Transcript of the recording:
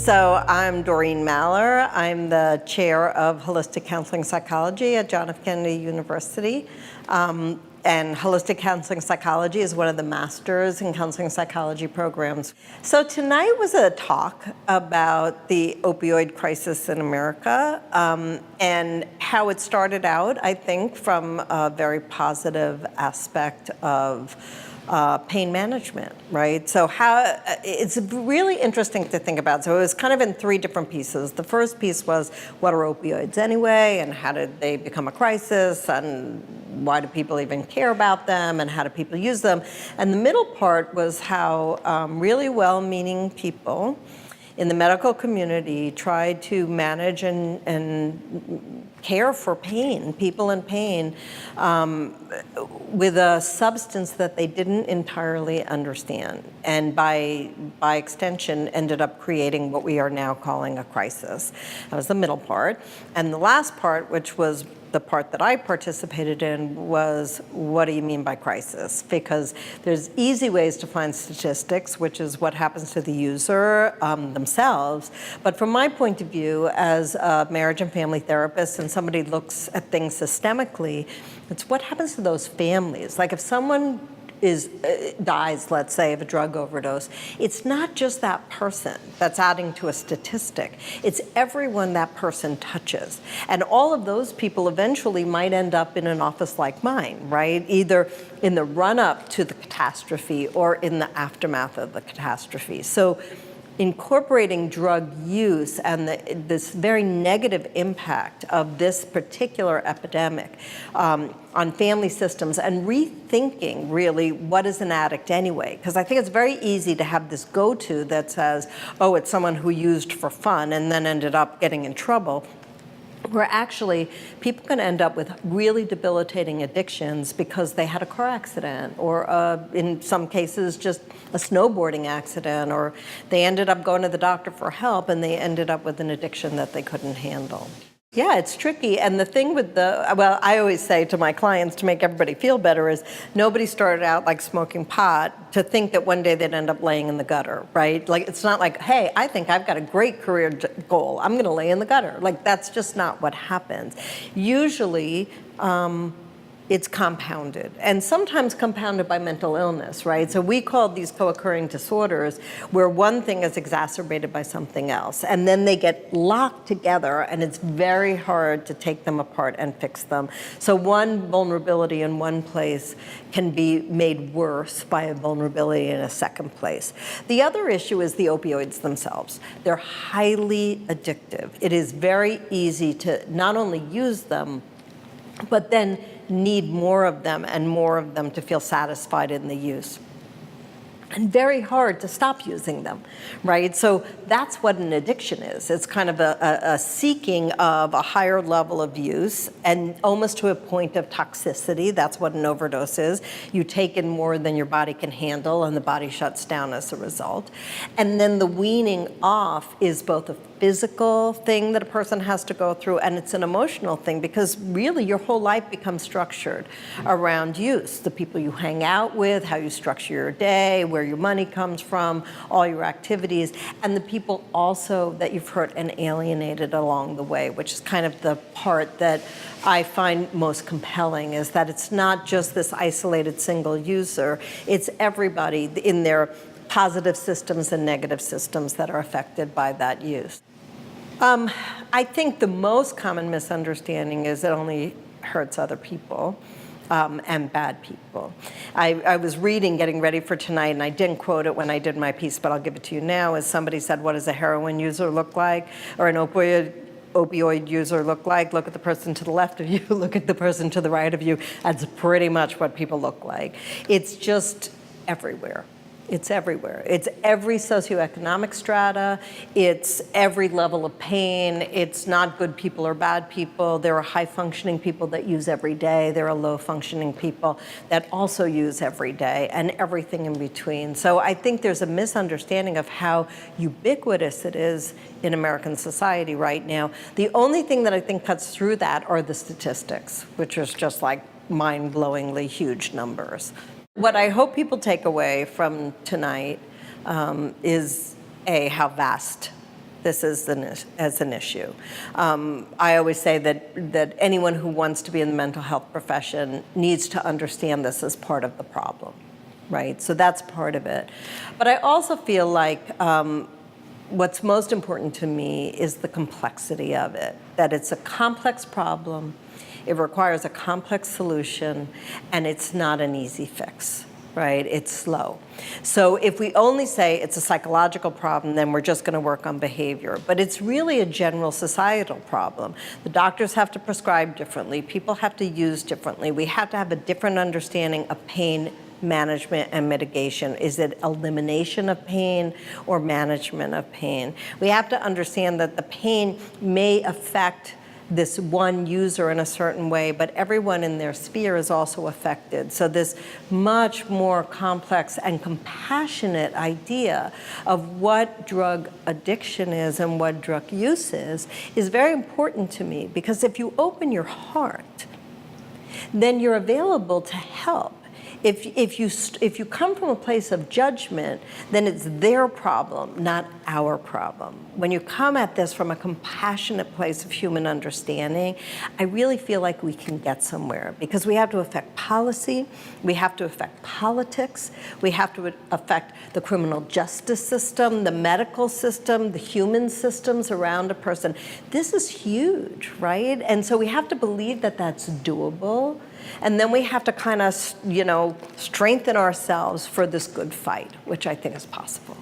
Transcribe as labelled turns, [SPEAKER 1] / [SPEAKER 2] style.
[SPEAKER 1] So I'm Doreen Maller. I'm the chair of Holistic Counseling Psychology at John F. Kennedy University. And Holistic Counseling Psychology is one of the masters in counseling psychology programs. So tonight was a talk about the opioid crisis in America and how it started out, I think, from a very positive aspect of pain management, right? So it's really interesting to think about. So it was kind of in three different pieces. The first piece was, what are opioids anyway, and how did they become a crisis, and why do people even care about them, and how do people use them? And the middle part was how really well-meaning people in the medical community tried to manage and care for pain, people in pain, with a substance that they didn't entirely understand, and by extension ended up creating what we are now calling a crisis. That was the middle part. And the last part, which was the part that I participated in, was, what do you mean by crisis? Because there's easy ways to find statistics, which is what happens to the user themselves. But from my point of view, as a marriage and family therapist, and somebody looks at things systemically, it's what happens to those families. Like if someone dies, let's say, of a drug overdose, it's not just that person that's adding to a statistic. It's everyone that person touches. And all of those people eventually might end up in an office like mine, right? Either in the run-up to the catastrophe or in the aftermath of the catastrophe. So incorporating drug use and this very negative impact of this particular epidemic on family systems, and rethinking really what is an addict anyway. Because I think it's very easy to have this go-to that says, oh, it's someone who used for fun and then ended up getting in trouble, where actually people can end up with really debilitating addictions because they had a car accident, or in some cases just a snowboarding accident, or they ended up going to the doctor for help and they ended up with an addiction that they couldn't handle. Yeah, it's tricky. And the thing with well, I always say to my clients, to make everybody feel better, is nobody started out like smoking pot to think that one day they'd end up laying in the gutter, right? Like, it's not like, hey, I think I've got a great career goal, I'm gonna lay in the gutter. Like, that's just not what happens. Usually, it's compounded, and sometimes compounded by mental illness, right? So we call these co-occurring disorders, where one thing is exacerbated by something else, and then they get locked together, and it's very hard to take them apart and fix them. So one vulnerability in one place can be made worse by a vulnerability in a second place. The other issue is the opioids themselves. They're highly addictive. It is very easy to not only use them, but then need more of them and more of them to feel satisfied in the use. And very hard to stop using them, right? So that's what an addiction is. It's kind of a seeking of a higher level of use, and almost to a point of toxicity. That's what an overdose is. You take in more than your body can handle, and the body shuts down as a result. And then the weaning off is both a physical thing that a person has to go through, and it's an emotional thing, because really your whole life becomes structured around use. The people you hang out with, how you structure your day, where your money comes from, all your activities, and the people also that you've hurt and alienated along the way, which is kind of the part that I find most compelling, is that it's not just this isolated single user, it's everybody in their positive systems and negative systems that are affected by that use. I think the most common misunderstanding is it only hurts other people. And bad people. I was reading, getting ready for tonight, and I didn't quote it when I did my piece, but I'll give it to you now, as somebody said, what does a heroin user look like, or an opioid user look like? Look at the person to the left of you, look at the person to the right of you. That's pretty much what people look like. It's just everywhere. It's everywhere. It's every socioeconomic strata. It's every level of pain. It's not good people or bad people. There are high-functioning people that use every day. There are low-functioning people that also use every day, and everything in between. So I think there's a misunderstanding of how ubiquitous it is in American society right now. The only thing that I think cuts through that are the statistics, which is just like mind-blowingly huge numbers. What I hope people take away from tonight is, A, how vast this as an issue. I always say that anyone who wants to be in the mental health profession needs to understand this as part of the problem, right? So that's part of it. But I also feel like what's most important to me is the complexity of it, that it's a complex problem, it requires a complex solution, and it's not an easy fix, right? It's slow. So if we only say it's a psychological problem, then we're just going to work on behavior. But it's really a general societal problem. The doctors have to prescribe differently. People have to use differently. We have to have a different understanding of pain management and mitigation. Is it elimination of pain or management of pain? We have to understand that the pain may affect this one user in a certain way, but everyone in their sphere is also affected. So this much more complex and compassionate idea of what drug addiction is and what drug use is very important to me, because if you open your heart, then you're available to help. If you come from a place of judgment, then it's their problem, not our problem. When you come at this from a compassionate place of human understanding, I really feel like we can get somewhere, because we have to affect policy, we have to affect politics, we have to affect the criminal justice system, the medical system, the human systems around a person. This is huge, right? And so we have to believe that that's doable. And then we have to kind of, strengthen ourselves for this good fight, which I think is possible.